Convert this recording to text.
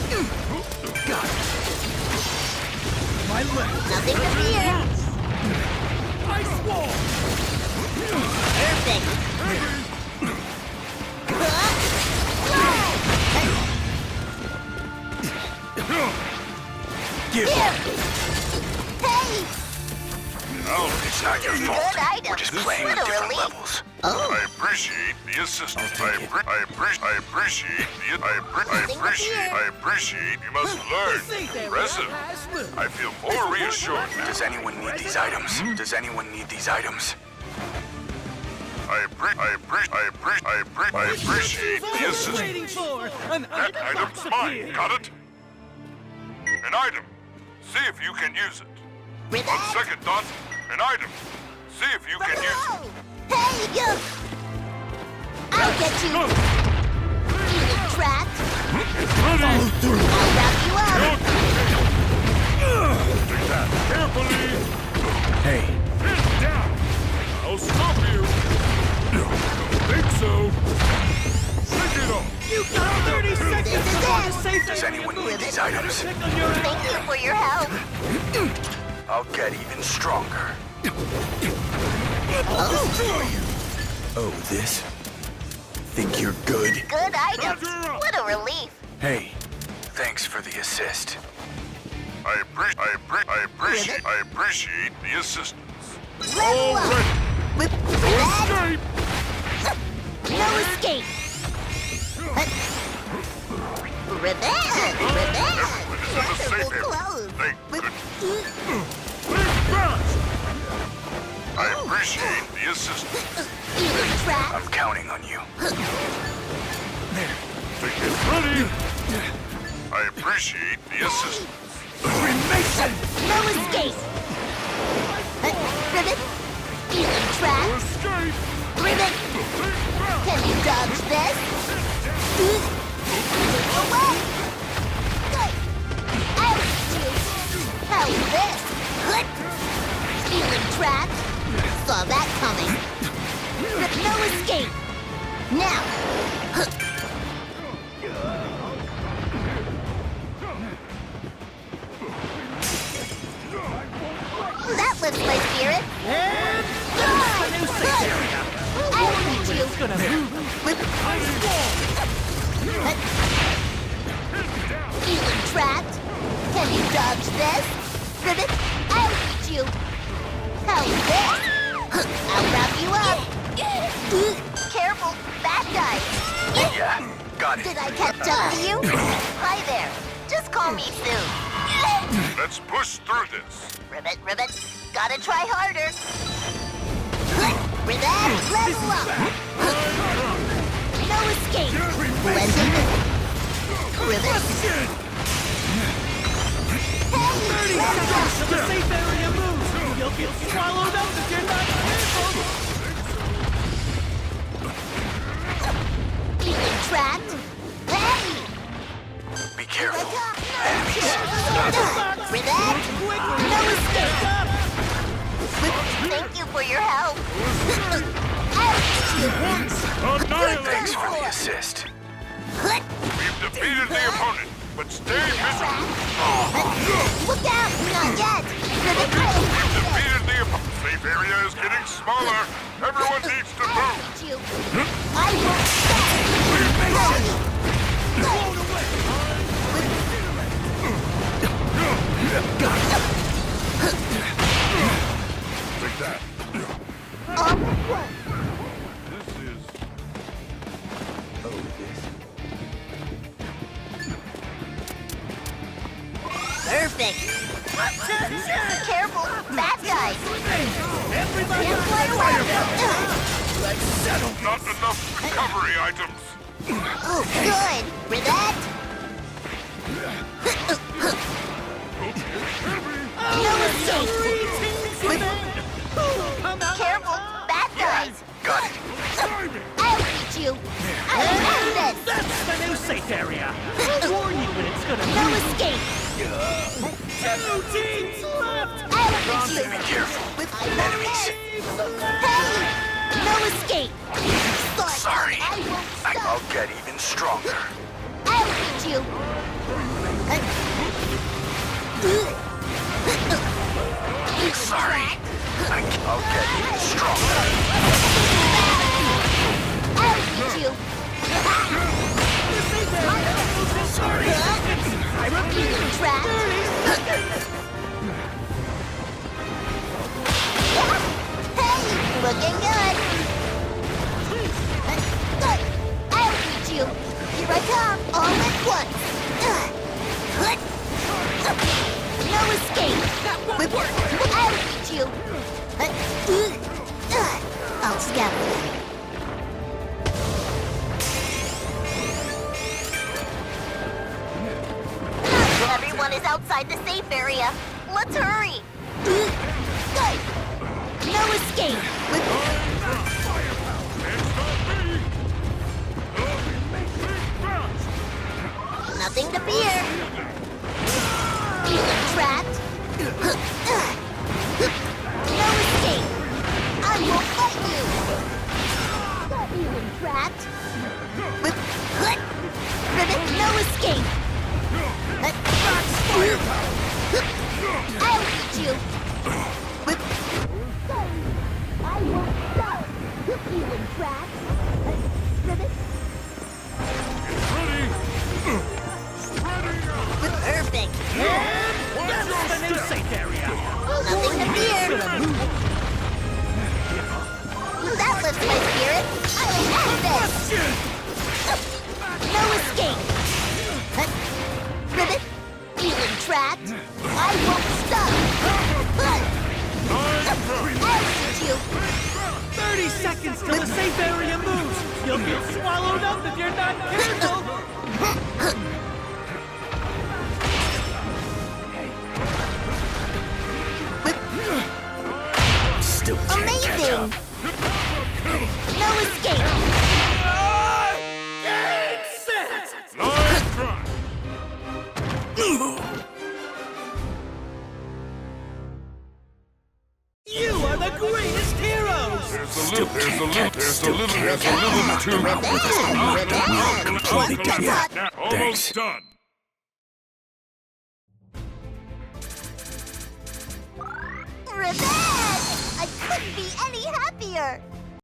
Got it. My left. Nothing to fear. Ice wall. Perfect. Give Here. up. Hey! Oh, it's not your fault. Good item. We're just playing What at a different relief. levels. Oh, I appreciate the assistance. I'll take it. I appreciate you must learn. Resident. I feel more reassured now. Does anyone need these items? Does anyone need these items? I appreciate the assistance. Waiting for an That item item's box mine. appeared. Got it? An item. See if you can use it. with On that. second thought, an item. See if you can use it. Hey, you! I'll get you! You get trapped! Follow through. I'll wrap you up! Take that. Carefully. Hey, Get down. I'll stop you. Don't think so. Take it off. you got 30 seconds This is before it. the safe Does area anyone moves. need these items? Pick on your Thank you for your help! I'll get even stronger. Oh, this? Think you're good? Good items! What a relief! Hey, Thanks for the assist. I appreciate the assistance. Level up! With that, Escape! no escape! Revenge! Revenge! This is a safe Wonderful area. clothes! Thank goodness. I appreciate the assistance. You get trapped! I'm counting on you. Take it ready. I appreciate the assistance. Freemason! No escape! Ribbit! Feeling trapped! Escape! Ribbit! Can you dodge this? Away! Good! Out you! How's this? Good! Feeling trapped? Saw that coming. No escape! Now! That lifts my spirit! And Good! new safe Good! area. I'll beat you! It's gonna move. Feeling trapped? Can you dodge this? Ribbit, I'll beat you! How's this? I'll wrap you up! Careful, bad guys! Yeah, got Did it. I catch up to you? Hi there, just call me Sue. Let's push through this. Ribbit, Ribbit, gotta try harder! Ribbit, level up! No escape! Blend in! Ribbit! Hey, level up! The safe area moves. You'll get swallowed up if you're not careful. Feeling trapped? Hey! Be careful. Ribbit! No escape! Thank you for your help. Thanks for the assist. We've defeated the opponent, but stay vigilant. Look out! Not yet! Ribbit, Defeated the opponent. Safe area is getting smaller. Everyone needs to move. I won't stop! Take that. This is... Perfect! Careful! Bad guys! Everybody Can't fly away! Not enough recovery items. Oh, good! Ribbit! No escape! Careful! Bad guys! Got it. I'll beat you! I'll do this! That's the new safe area. I'll warn you when it's gonna No move. escape! Two teams left. I'll beat you! Be careful. With Enemies. Hey! No escape! Sorry. I won't I'll stop! get even stronger. I'll beat you! Sorry. I'll get even stronger. I'll get you. Sorry. I repeat, Trapped. 30 seconds. Hey, looking good. Good. I'll get you. Here I come, all at once. No escape. That won't work. I'll get you. I'll scatter them. Everyone is outside the safe area. Let's hurry. Good. No escape. Nothing to fear. Trapped. No escape. I won't let you. Even trapped. Ribbit, no escape. I'll get you. I won't stop. Even trapped. Ribbit. Perfect. That's the new safe area. Nothing to fear. That lifts my spirit. I will end this. No escape. Ribbit, even trapped. I won't stop. I'll get you. 30 seconds till the safe area moves. You'll get swallowed up if you're not careful. Still can't catch Amazing. up. No escape. Set. You are the greatest heroes. Still can't catch up. Completely done yet. Thanks. Done. Revenge! I couldn't be any happier.